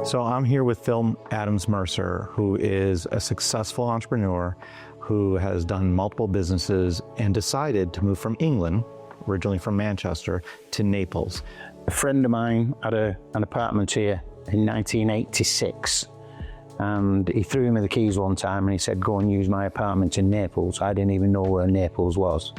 So I'm here with Phil Adams-Mercer, who is a successful entrepreneur who has done multiple businesses and decided to move from England, originally from Manchester, to Naples. A friend of mine had an apartment here in 1986, and he threw me the keys one time and he said, go and use my apartment in Naples. I didn't even know where Naples was.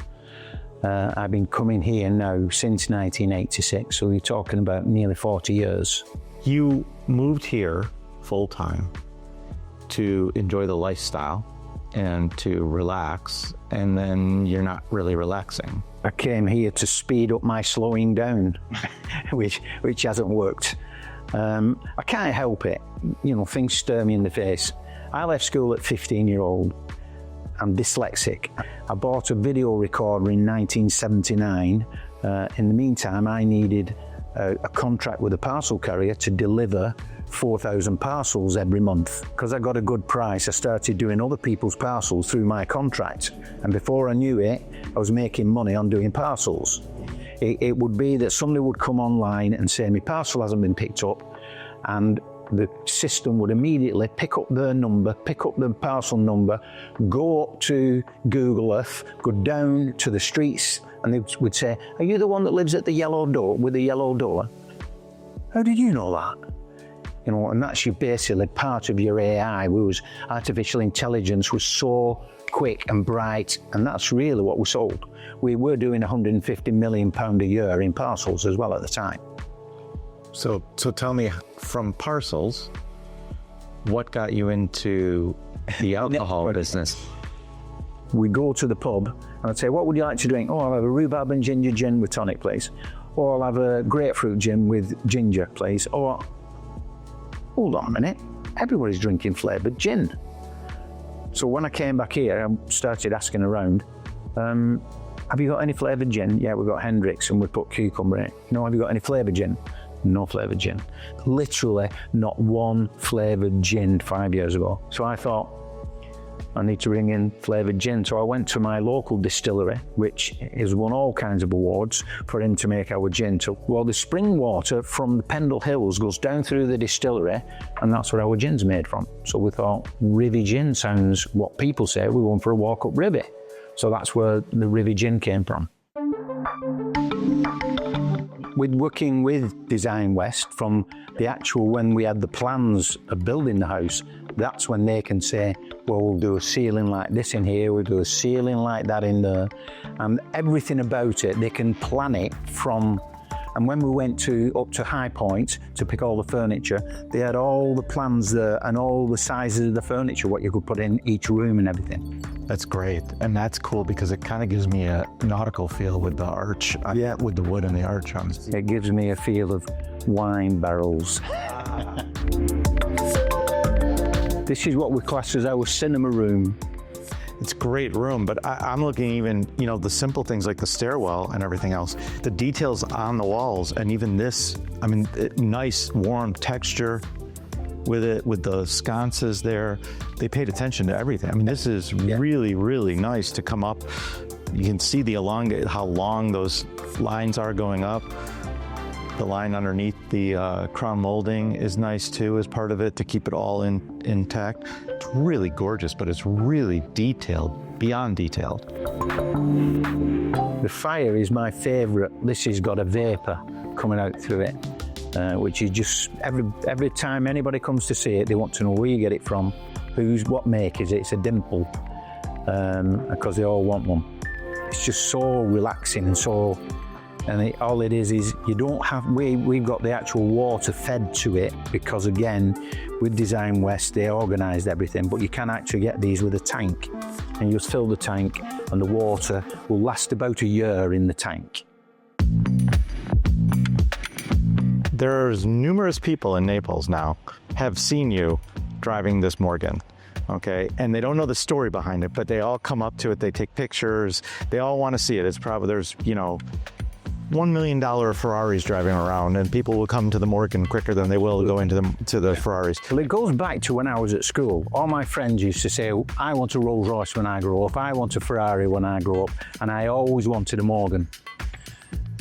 I've been coming here now since 1986, so you're talking about nearly 40 years. You moved here full-time to enjoy the lifestyle and to relax, and then you're not really relaxing. I came here to speed up my slowing down, which hasn't worked. I can't help it. You know, things stare me in the face. I left school at 15-year-old. I'm dyslexic. I bought a video recorder in 1979. In the meantime, I needed a contract with a parcel carrier to deliver 4,000 parcels every month. Because I got a good price, I started doing other people's parcels through my contract. And before I knew it, I was making money on doing parcels. It would be that somebody would come online and say, my parcel hasn't been picked up, and the system would immediately pick up their number, pick up the parcel number, go up to Google Earth, go down to the streets, and they would say, are you the one that lives at the yellow door with the yellow door? How did you know that? You know, and that's basically part of your AI, was artificial intelligence was so quick and bright, and that's really what we sold. We were doing £150 million a year in parcels as well at the time. So tell me, from parcels, what got you into the alcohol business? We go to the pub and I'd say, what would you like to drink? Oh, I'll have a rhubarb and ginger gin with tonic, please. Or I'll have a grapefruit gin with ginger, please. Or, hold on a minute, everybody's drinking flavoured gin. So when I came back here, I started asking around, have you got any flavoured gin? Yeah, we've got Hendrick's and we put cucumber in it. No, have you got any flavoured gin? No flavoured gin. Literally not one flavoured gin 5 years ago. So I thought, I need to bring in flavoured gin. So I went to my local distillery, which has won all kinds of awards for him to make our gin. So, well, the spring water from the Pendle Hills goes down through the distillery, and that's where our gin's made from. So we thought, Rivy Gin sounds what people say, we're going for a walk up Rivy. So that's where the Rivy Gin came from. With working with Design West, from the actual, when we had the plans of building the house, that's when they can say, well, we'll do a ceiling like this in here, we'll do a ceiling like that in there, and everything about it, they can plan it from. And when we went up to High Point to pick all the furniture, they had all the plans there and all the sizes of the furniture, what you could put in each room and everything. That's great, and that's cool because it kind of gives me a nautical feel with the arch, yeah, with the wood and the arch on it. It gives me a feel of wine barrels. This is what we class as our cinema room. It's a great room, but I'm looking even, you know, the simple things like the stairwell and everything else, the details on the walls, and even this, I mean, nice warm texture with it, with the sconces there. They paid attention to everything. I mean, this is really, really nice to come up. You can see how long those lines are going up. The line underneath the crown molding is nice too, as part of it, to keep it all intact. It's really gorgeous, but it's really detailed, beyond detailed. The fire is my favorite. This has got a vapor coming out through it, which is just, every time anybody comes to see it, they want to know where you get it from, what make is it. It's a dimple, because they all want one. It's just so relaxing and so. And all it is you don't have, we've got the actual water fed to it, because again, with Design West, they organised everything, but you can actually get these with a tank, and you just fill the tank and the water will last about a year in the tank. There's numerous people in Naples now have seen you driving this Morgan. Okay, and they don't know the story behind it, but they all come up to it, they take pictures, they all want to see it. It's probably, there's, you know, $1 million Ferraris driving around, and people will come to the Morgan quicker than they will go into the Ferraris. Well, it goes back to when I was at school. All my friends used to say, I want a Rolls Royce when I grow up, I want a Ferrari when I grow up, and I always wanted a Morgan.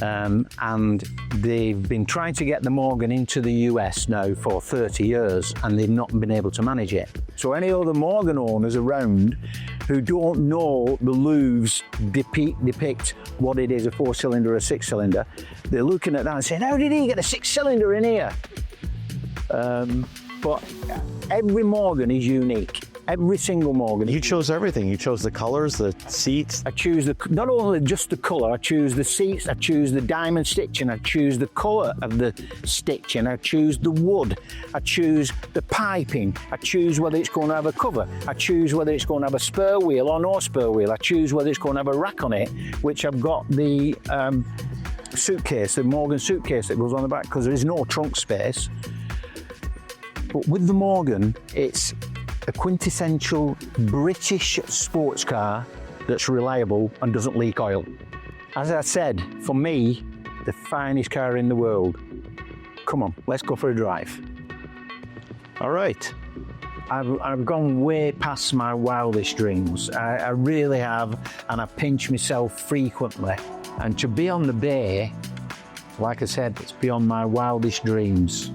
And they've been trying to get the Morgan into the US now for 30 years, and they've not been able to manage it. So any other Morgan owners around who don't know the louvres depict what it is, a 4-cylinder or a 6-cylinder, they're looking at that and saying, how did he get a 6-cylinder in here? But every Morgan is unique. Every single Morgan. You chose everything. You chose the colors, the seats. I choose not only just the colour, I choose the seats, I choose the diamond stitching, I choose the colour of the stitching, I choose the wood, I choose the piping, I choose whether it's going to have a cover, I choose whether it's going to have a spur wheel or no spur wheel, I choose whether it's going to have a rack on it, which I've got the suitcase, the Morgan suitcase that goes on the back, because there is no trunk space. But with the Morgan, it's a quintessential British sports car that's reliable and doesn't leak oil. As I said, for me, the finest car in the world. Come on, let's go for a drive. All right. I've gone way past my wildest dreams. I really have, and I pinch myself frequently. And to be on the bay, like I said, it's beyond my wildest dreams.